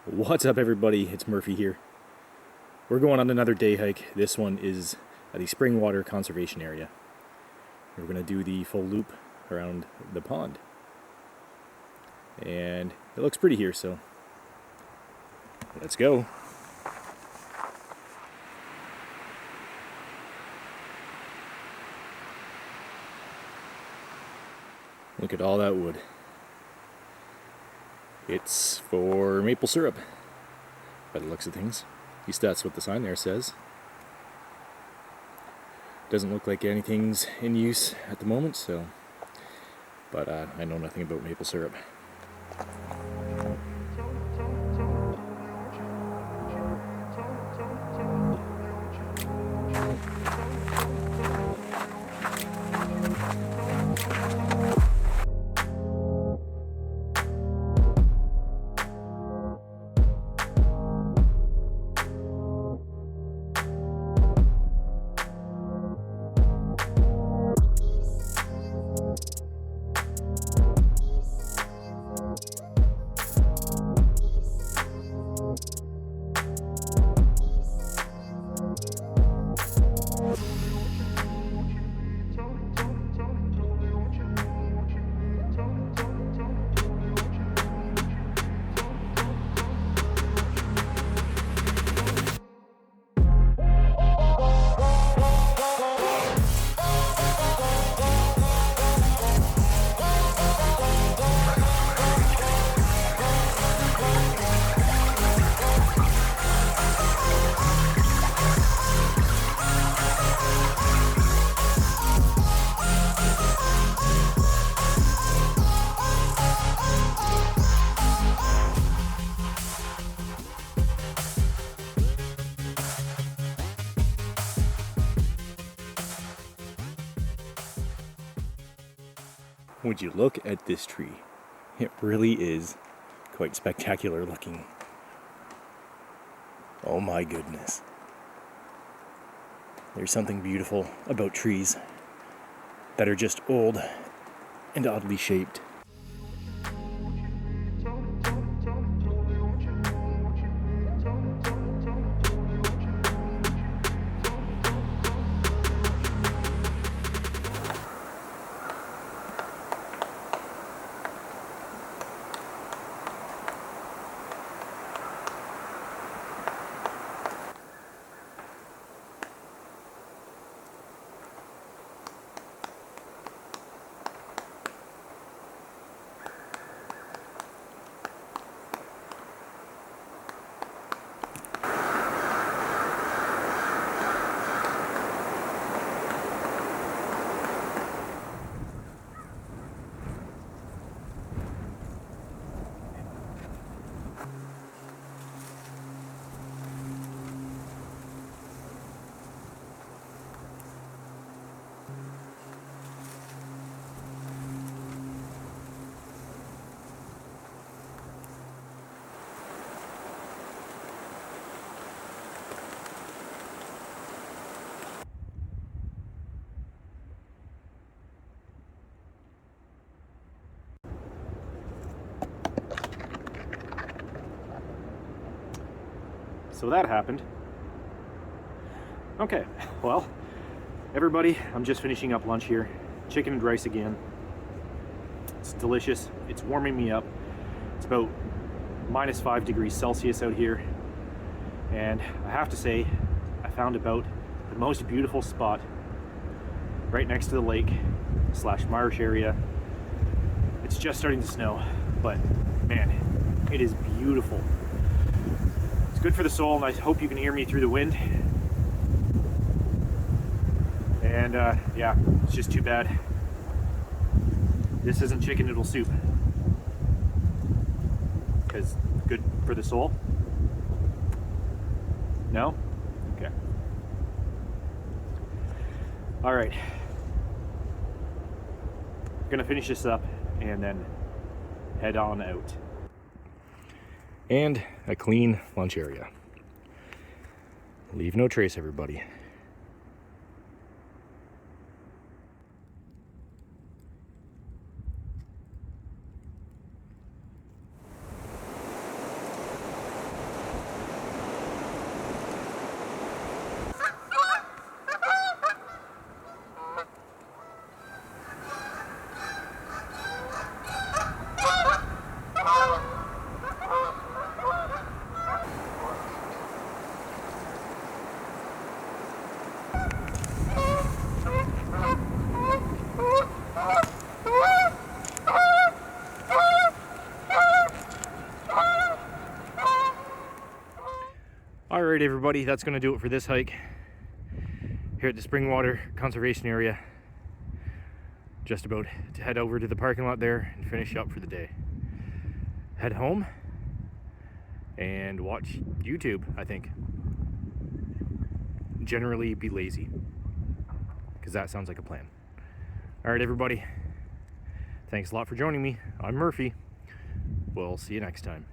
What's up, everybody? It's Murphy here. We're going on another day hike. This one is at the Springwater Conservation Area. We're going to do the full loop around the pond. And it looks pretty here, so let's go. Look at all that wood. It's for maple syrup, by the looks of things. At least that's what the sign there says. Doesn't look like anything's in use at the moment, so. But I know nothing about maple syrup. Would you look at this tree? It really is quite spectacular looking. Oh my goodness. There's something beautiful about trees that are just old and oddly shaped. So that happened. Okay, well, everybody, I'm just finishing up lunch here. Chicken and rice again. It's delicious. It's warming me up. It's about -5 degrees Celsius out here. And I have to say, I found about the most beautiful spot right next to the lake / marsh area. It's just starting to snow, but man, it is beautiful. It's good for the soul, and I hope you can hear me through the wind. And yeah, it's just too bad this isn't chicken noodle soup, because good for the soul. No? Okay. All right. Gonna finish this up and then head on out. And a clean lunch area. Leave no trace, everybody. All right, everybody, that's going to do it for this hike here at the Springwater Conservation Area. Just about to head over to the parking lot there and finish up for the day. Head home and watch YouTube, I think. Generally be lazy, because that sounds like a plan. All right, everybody, thanks a lot for joining me. I'm Murphy. We'll see you next time.